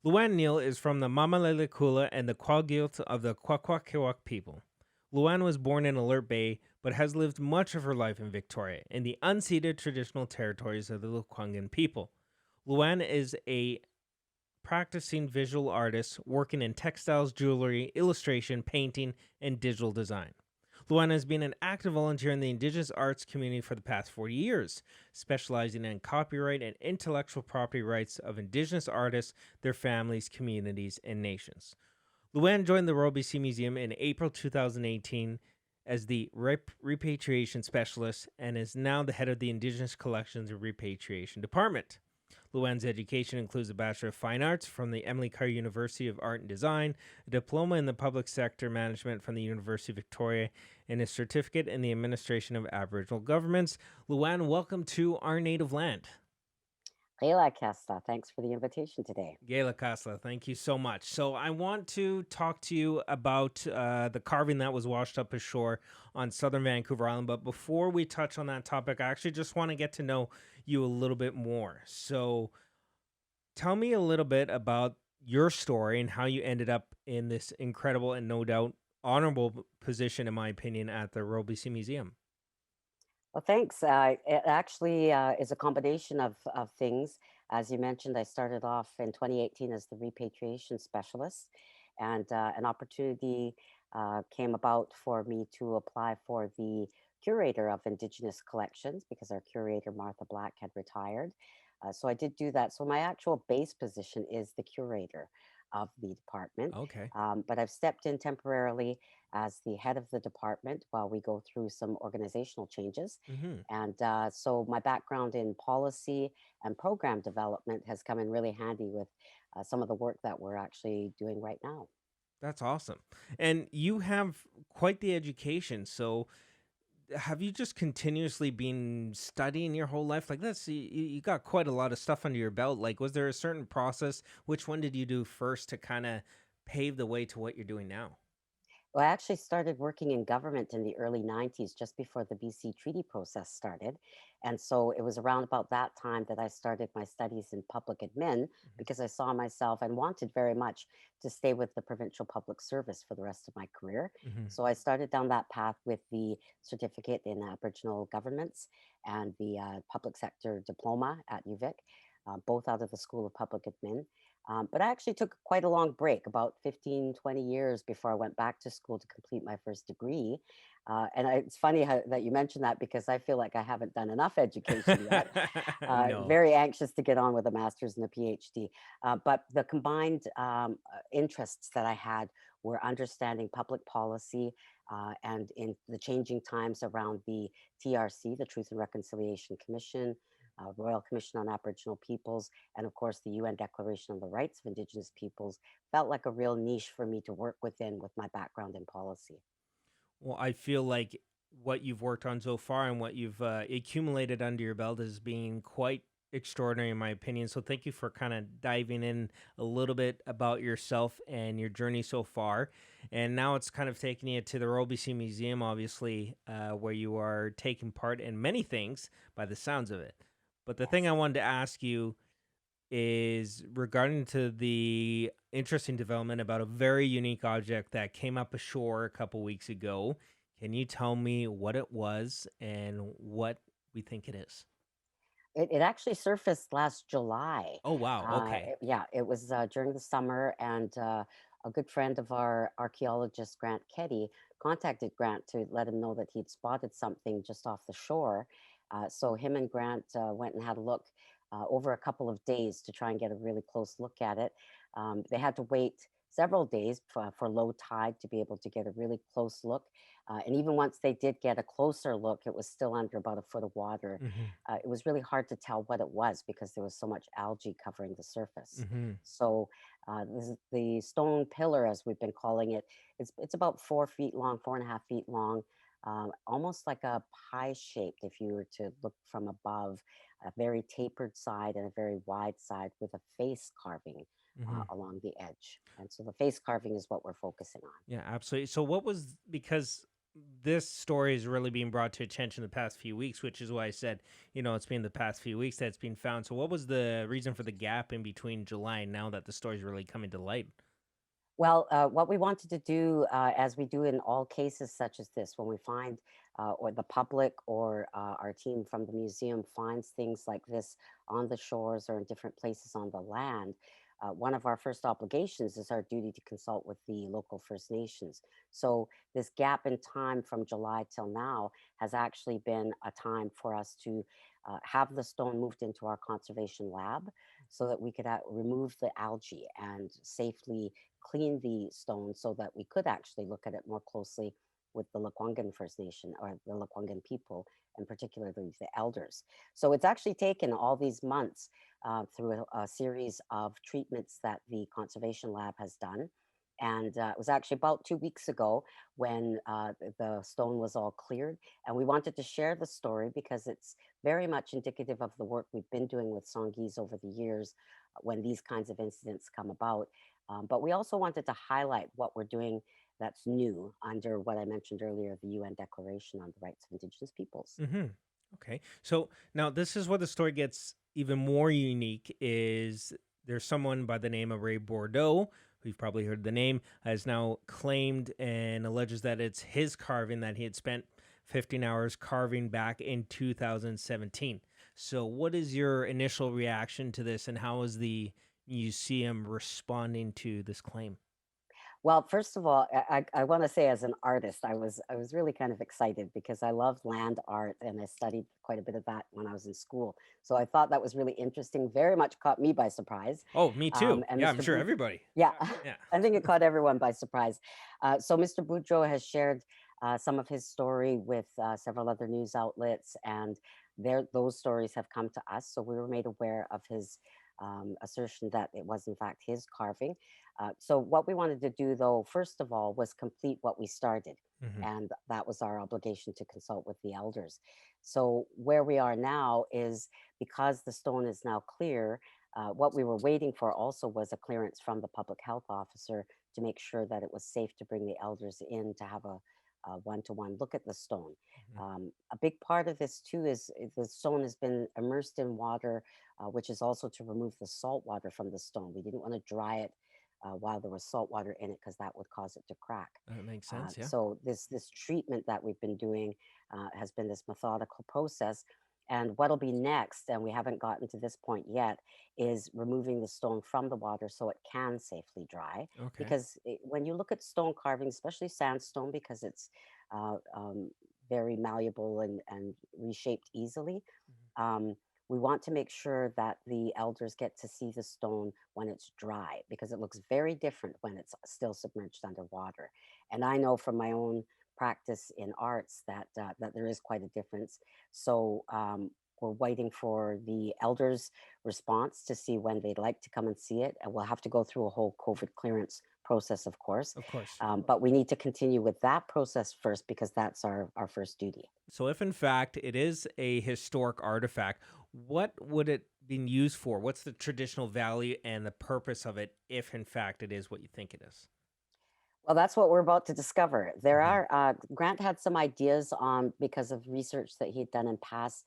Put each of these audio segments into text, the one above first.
Luan Neel is from the Mamalelikula and the Kwagilt of the Kwakwaka'wakw people. Luan was born in Alert Bay, but has lived much of her life in Victoria, in the unceded traditional territories of the Lekwungen people. Luan is a practicing visual artist working in textiles, jewelry, illustration, painting, and digital design. Luana has been an active volunteer in the Indigenous arts community for the past 40 years, specializing in copyright and intellectual property rights of Indigenous artists, their families, communities, and nations. Luann joined the Royal BC Museum in April 2018 as the repatriation specialist and is now the head of the Indigenous Collections and Repatriation Department. Luann's education includes a Bachelor of Fine Arts from the Emily Carr University of Art and Design, a diploma in the public sector management from the University of Victoria, and a certificate in the administration of Aboriginal governments. Luann, welcome to our native land. Leila Kesta, thanks for the invitation today. Gayla Kasla, thank you so much. So, I want to talk to you about the carving that was washed up ashore on southern Vancouver Island. But before we touch on that topic, I actually just want to get to know you a little bit more. So, tell me a little bit about your story and how you ended up in this incredible and no doubt honorable position, in my opinion, at the Royal BC Museum. Well, thanks. It actually is a combination of things. As you mentioned, I started off in 2018 as the repatriation specialist, and an opportunity came about for me to apply for the curator of Indigenous collections because our curator, Martha Black, had retired. So I did do that. So my actual base position is the curator of the department. Okay. But I've stepped in temporarily as the head of the department while we go through some organizational changes. Hmm. And so my background in policy and program development has come in really handy with some of the work that we're actually doing right now. That's awesome. And you have quite the education. So, have you just continuously been studying your whole life like this? You got quite a lot of stuff under your belt. Like, was there a certain process? Which one did you do first to kind of pave the way to what you're doing now? Well, I actually started working in government in the early 90s, just before the BC Treaty process started. And so it was around about that time that I started my studies in public admin because I saw myself and wanted very much to stay with the provincial public service for the rest of my career. Hmm. So I started down that path with the certificate in Aboriginal governments and the public sector diploma at UVic, both out of the School of Public Admin. But I actually took quite a long break, about 15, 20 years before I went back to school to complete my first degree. It's funny that you mentioned that because I feel like I haven't done enough education yet. No. Very anxious to get on with a master's and a PhD. But the combined interests that I had were understanding public policy and in the changing times around the TRC, the Truth and Reconciliation Commission, Royal Commission on Aboriginal Peoples, and of course the UN Declaration on the Rights of Indigenous Peoples felt like a real niche for me to work within with my background in policy. Well, I feel like what you've worked on so far and what you've accumulated under your belt is being quite extraordinary, in my opinion. So, thank you for kind of diving in a little bit about yourself and your journey so far. And now it's kind of taking you to the Royal BC Museum, obviously, where you are taking part in many things by the sounds of it. But the thing Yes. I wanted to ask you is regarding to the interesting development about a very unique object that came up ashore a couple weeks ago. Can you tell me what it was and what we think it is? It actually surfaced last July. Oh, wow. Okay. Yeah, it was during the summer, and a good friend of our archaeologist, Grant Keddy, contacted Grant to let him know that he'd spotted something just off the shore. So him and Grant went and had a look over a couple of days to try and get a really close look at it. They had to wait several days for low tide to be able to get a really close look. And even once they did get a closer look, it was still under about a foot of water. Hmm. It was really hard to tell what it was because there was so much algae covering the surface. Hmm. So the stone pillar, as we've been calling it, it's about 4 feet long, 4.5 feet long, almost like a pie shaped if you were to look from above, a very tapered side and a very wide side with a face carving Hmm. along the edge. And so the face carving is what we're focusing on. Yeah, absolutely. So, what was because this story is really being brought to attention the past few weeks, which is why I said, it's been the past few weeks that it's been found. So, what was the reason for the gap in between July and now that the story's really coming to light? Well, what we wanted to do, as we do in all cases such as this, when we find, or the public or our team from the museum finds things like this on the shores or in different places on the land, one of our first obligations is our duty to consult with the local First Nations. So, this gap in time from July till now has actually been a time for us to have the stone moved into our conservation lab so that we could remove the algae and safely clean the stone so that we could actually look at it more closely with the Lekwungen First Nation or the Lekwungen people, and particularly the elders. So it's actually taken all these months through a series of treatments that the Conservation Lab has done. And it was actually about 2 weeks ago when the stone was all cleared. And we wanted to share the story because it's very much indicative of the work we've been doing with Songhees over the years when these kinds of incidents come about. But we also wanted to highlight what we're doing that's new under what I mentioned earlier, the UN Declaration on the Rights of Indigenous Peoples. Hmm. Okay. So now this is where the story gets even more unique is there's someone by the name of Ray Bordeaux, who you've probably heard the name, has now claimed and alleges that it's his carving that he had spent 15 hours carving back in 2017. So what is your initial reaction to this and how is the museum responding to this claim? Well, first of all, I want to say as an artist, I was really kind of excited because I love land art and I studied quite a bit of that when I was in school. So I thought that was really interesting. Very much caught me by surprise. Oh, me too. And Yeah, I'm Mr. sure everybody. Yeah, Yeah. I think it caught everyone by surprise. So Mr. Boudreau has shared some of his story with several other news outlets, and those stories have come to us. So we were made aware of his assertion that it was in fact his carving. So what we wanted to do, though, first of all, was complete what we started. Hmm. And that was our obligation to consult with the elders. So, where we are now is because the stone is now clear, what we were waiting for also was a clearance from the public health officer to make sure that it was safe to bring the elders in to have a one-to-one look at the stone. Hmm. A big part of this too is the stone has been immersed in water, which is also to remove the salt water from the stone. We didn't want to dry it while there was salt water in it because that would cause it to crack. That makes sense. Yeah. So this treatment that we've been doing has been this methodical process. And what'll be next, and we haven't gotten to this point yet, is removing the stone from the water so it can safely dry. Okay. Because when you look at stone carving, especially sandstone, because it's uh, um, very malleable and reshaped easily, um, we want to make sure that the elders get to see the stone when it's dry because it looks very different when it's still submerged underwater. And I know from my own practice in arts that there is quite a difference. So we're waiting for the elders' response to see when they'd like to come and see it, and we'll have to go through a whole COVID clearance process, of course. Of course. But we need to continue with that process first because that's our first duty. So, if in fact it is a historic artifact, what would it been used for? What's the traditional value and the purpose of it, if in fact it is what you think it is? Well, that's what we're about to discover. There Hmm. are Grant had some ideas on because of research that he'd done in past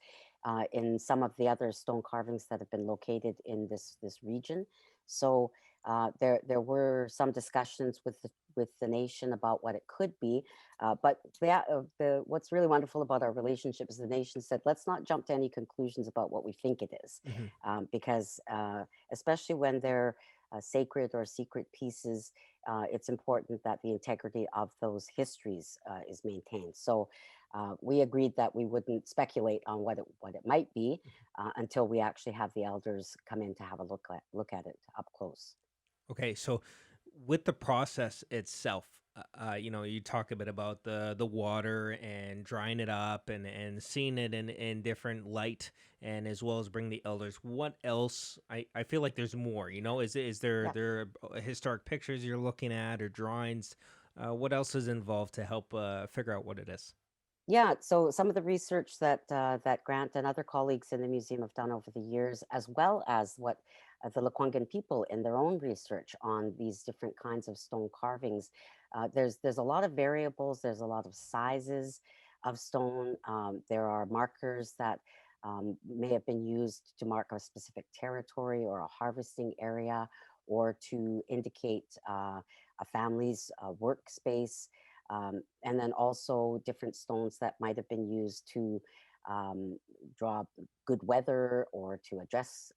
in some of the other stone carvings that have been located in this region. So there were some discussions with the nation about what it could be. But the what's really wonderful about our relationship is the nation said, let's not jump to any conclusions about what we think it is, Hmm. because especially when they're sacred or secret pieces, it's important that the integrity of those histories is maintained. So we agreed that we wouldn't speculate on what it might be until we actually have the elders come in to have a look at it up close. Okay, so with the process itself, you talk a bit about the water and drying it up and seeing it in different light, and as well as bring the elders. What else? I feel like there's more. Is there historic pictures you're looking at or drawings? What else is involved to help figure out what it is? Yeah, so some of the research that Grant and other colleagues in the museum have done over the years, as well as what the Lekwungen people in their own research on these different kinds of stone carvings, There's a lot of variables. There's a lot of sizes of stone. There are markers that may have been used to mark a specific territory or a harvesting area, or to indicate a family's workspace. And then also different stones that might have been used to um, draw good weather or to address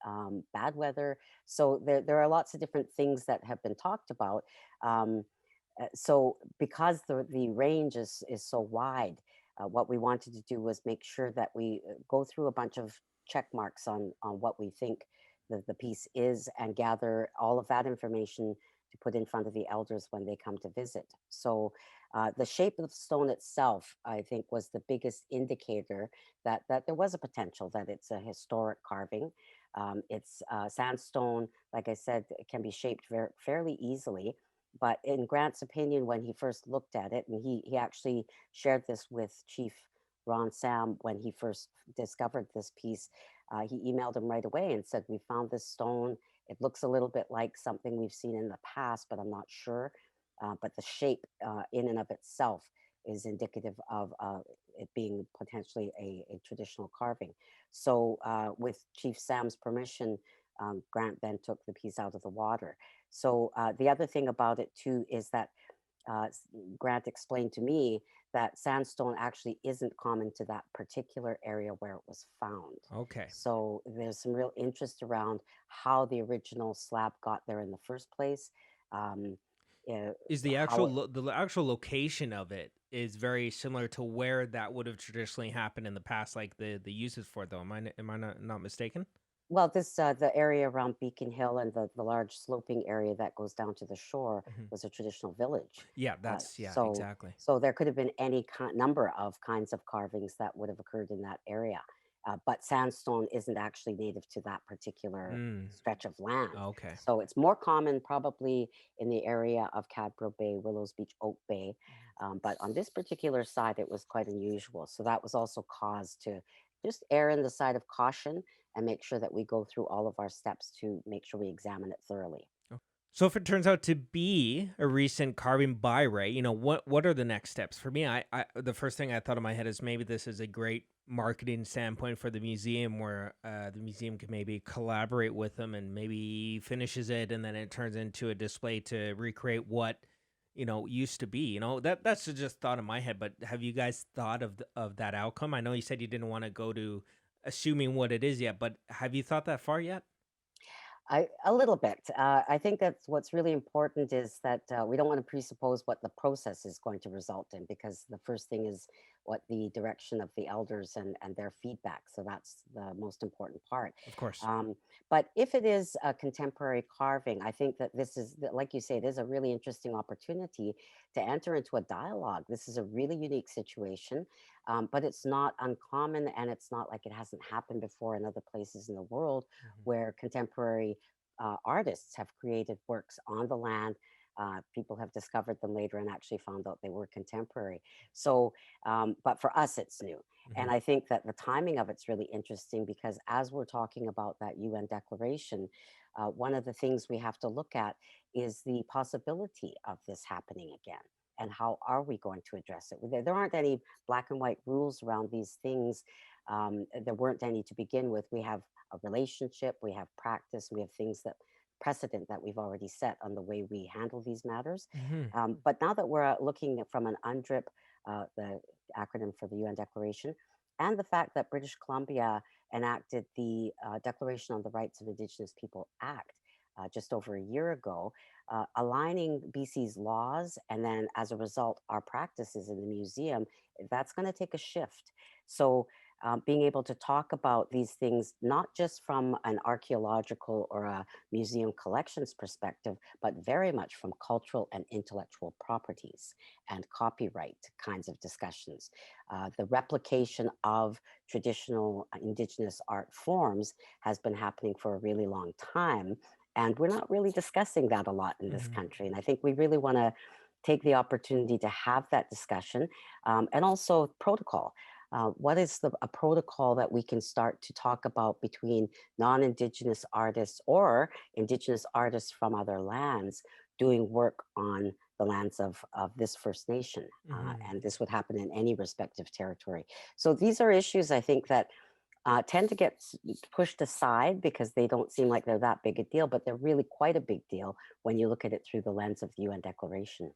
bad weather. So there are lots of different things that have been talked about. Um, so because the range is so wide, what we wanted to do was make sure that we go through a bunch of check marks on what we think the piece is, and gather all of that information to put in front of the elders when they come to visit. So the shape of the stone itself, I think, was the biggest indicator that there was a potential that it's a historic carving. It's sandstone, like I said, it can be shaped fairly easily. But in Grant's opinion, when he first looked at it, and he actually shared this with Chief Ron Sam when he first discovered this piece, he emailed him right away and said, "We found this stone. It looks a little bit like something we've seen in the past, but I'm not sure. But the shape in and of itself is indicative of it being potentially a traditional carving." So, with Chief Sam's permission, Grant then took the piece out of the water. So, the other thing about it too is that Grant explained to me that sandstone actually isn't common to that particular area where it was found. Okay. So there's some real interest around how the original slab got there in the first place. Um, uh, Is the how the actual location of it is very similar to where that would have traditionally happened in the past, like the uses for it though. Am I not mistaken? Well, this the area around Beacon Hill and the large sloping area that goes down to the shore Mhm. was a traditional village. Yeah, Uh, that's yeah, so exactly. so there could have been any number of kinds of carvings that would have occurred in that area. But sandstone isn't actually native to that particular Mm, stretch of land. okay. So it's more common probably in the area of Cadbro Bay, Willows Beach, Oak Bay. But on this particular side, it was quite unusual. So that was also cause to just err in the side of caution and make sure that we go through all of our steps to make sure we examine it thoroughly. Oh. So if it turns out to be a recent carving by Ray, what are the next steps? For me, I the first thing I thought in my head is maybe this is a great marketing standpoint for the museum, where the museum can maybe collaborate with them and maybe finishes it, and then it turns into a display to recreate what used to be. That's just thought in my head. But have you guys thought of that outcome? I know you said you didn't want to go to assuming what it is yet, but have you thought that far yet? A little bit. I think that's what's really important is that we don't want to presuppose what the process is going to result in, because the first thing is what the direction of the elders and their feedback. So that's the most important part. Of course. Um, but if it is a contemporary carving, I think that this is, like you say, it is a really interesting opportunity to enter into a dialogue. This is a really unique situation, but it's not uncommon, and it's not like it hasn't happened before in other places in the world Mhm. where contemporary artists have created works on the land. People have discovered them later and actually found out they were contemporary. So, but for us, it's new. And Mhm. I think that the timing of it's really interesting, because as we're talking about that UN declaration, one of the things we have to look at is the possibility of this happening again. And how are we going to address it? There aren't any black and white rules around these things. There weren't any to begin with. We have a relationship, we have practice, we have things that precedent that we've already set on the way we handle these matters. Mhm. But now that we're looking at from an UNDRIP, the acronym for the UN Declaration, and the fact that British Columbia enacted the Declaration on the Rights of Indigenous People Act just over a year ago, aligning BC's laws and then as a result our practices in the museum, that's going to take a shift. So being able to talk about these things, not just from an archaeological or a museum collections perspective, but very much from cultural and intellectual properties and copyright kinds of discussions. The replication of traditional Indigenous art forms has been happening for a really long time. And we're not really discussing that a lot in this Mhm. country. And I think we really want to take the opportunity to have that discussion, and also protocol. What is a protocol that we can start to talk about between non-Indigenous artists or Indigenous artists from other lands doing work on the lands of this First Nation. Hmm. And this would happen in any respective territory. So these are issues I think that tend to get pushed aside because they don't seem like they're that big a deal, but they're really quite a big deal when you look at it through the lens of the UN Declaration.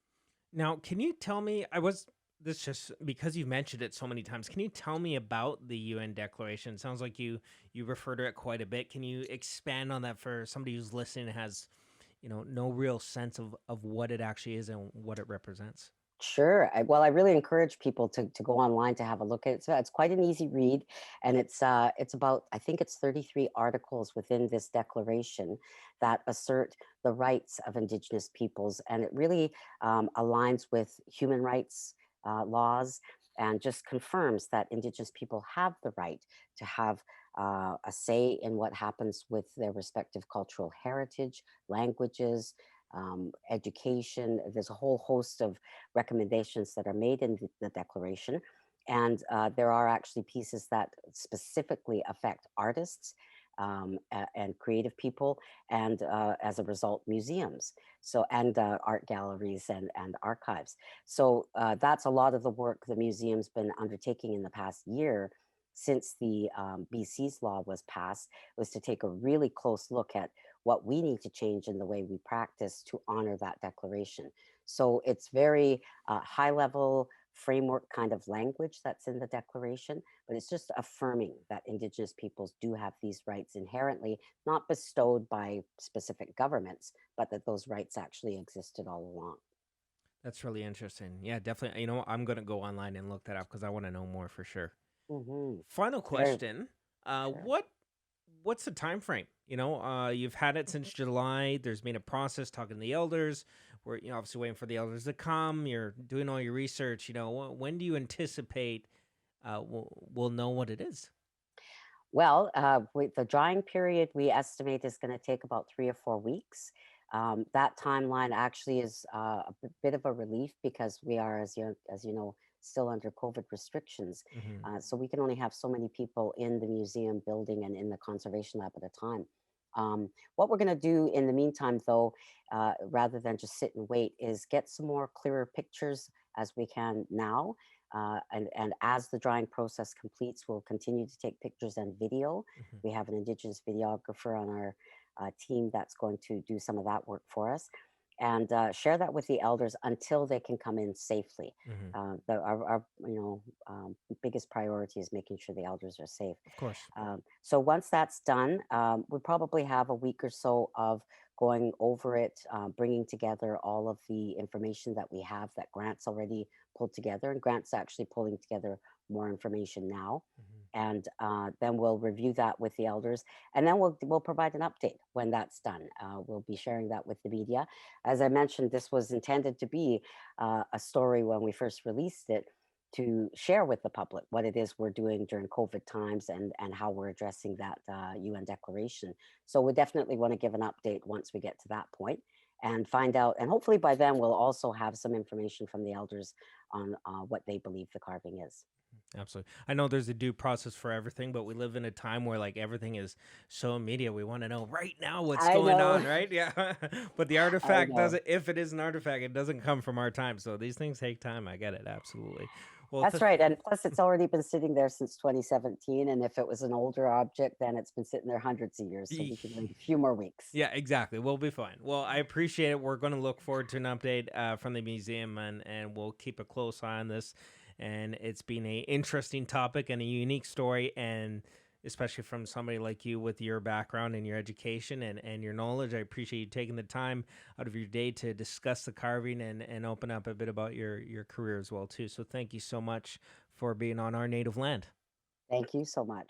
Now, can you tell me? This just because you've mentioned it so many times. Can you tell me about the UN Declaration? It sounds like you refer to it quite a bit. Can you expand on that for somebody who's listening and has no real sense of what it actually is and what it represents? Sure. Well, I really encourage people to go online to have a look at it. So it's quite an easy read, and it's about, I think it's 33 articles within this declaration that assert the rights of Indigenous peoples, and it really aligns with human rights laws and just confirms that Indigenous people have the right to have a say in what happens with their respective cultural heritage, languages, education. There's a whole host of recommendations that are made in the declaration. And there are actually pieces that specifically affect artists and creative people, and as a result, museums. So, and art galleries and archives. So that's a lot of the work the museum's been undertaking in the past year since the BC's law was passed, was to take a really close look at what we need to change in the way we practice to honor that declaration. So it's very high level framework kind of language that's in the declaration, but it's just affirming that Indigenous peoples do have these rights inherently, not bestowed by specific governments, but that those rights actually existed all along. That's really interesting. Yeah, definitely. I'm gonna go online and look that up because I want to know more for sure. Hmm. Final Very question. sure. What's the time frame? You've had it since July. There's been a process talking to the elders. We're obviously waiting for the elders to come. You're doing all your research. When do you anticipate we'll know what it is? Well, with the drying period, we estimate is going to take about 3 or 4 weeks. That timeline actually is bit of a relief because we are, as you know, still under COVID restrictions. Hmm. So we can only have so many people in the museum building and in the conservation lab at a time. What we're going to do in the meantime, though, rather than just sit and wait, is get some more clearer pictures as we can now. And as the drying process completes, we'll continue to take pictures and video. Hmm. We have an Indigenous videographer on our team that's going to do some of that work for us and share that with the elders until they can come in safely. Hmm. Our biggest priority is making sure the elders are safe. Of course. So once that's done, we probably have a week or so of going over it, bringing together all of the information that we have that Grant's already pulled together, and Grant's actually pulling together more information now. Hmm. And then we'll review that with the elders, and then we'll provide an update when that's done. We'll be sharing that with the media. As I mentioned, this was intended to be a story when we first released it, to share with the public what it is we're doing during COVID times and how we're addressing that UN declaration. So we definitely want to give an update once we get to that point and find out. And hopefully by then we'll also have some information from the elders on what they believe the carving is. Absolutely. I know there's a due process for everything, but we live in a time where like everything is so immediate. We want to know right now what's I going know, on, right? Yeah. But the I artifact know. doesn't, if it is an artifact, it doesn't come from our time. So these things take time. I get it. Absolutely. Well, That's right. And plus, it's already been sitting there since 2017. And if it was an older object, then it's been sitting there hundreds of years. So we can wait a few more weeks. yeah, exactly. We'll be fine. Well, I appreciate it. We're going to look forward to an update from the museum, and we'll keep a close eye on this. And it's been a interesting topic and a unique story, and especially from somebody like you with your background and your education and your knowledge. I appreciate you taking the time out of your day to discuss the carving and open up a bit about your career as well too. So thank you so much for being on our native land. Thank you so much.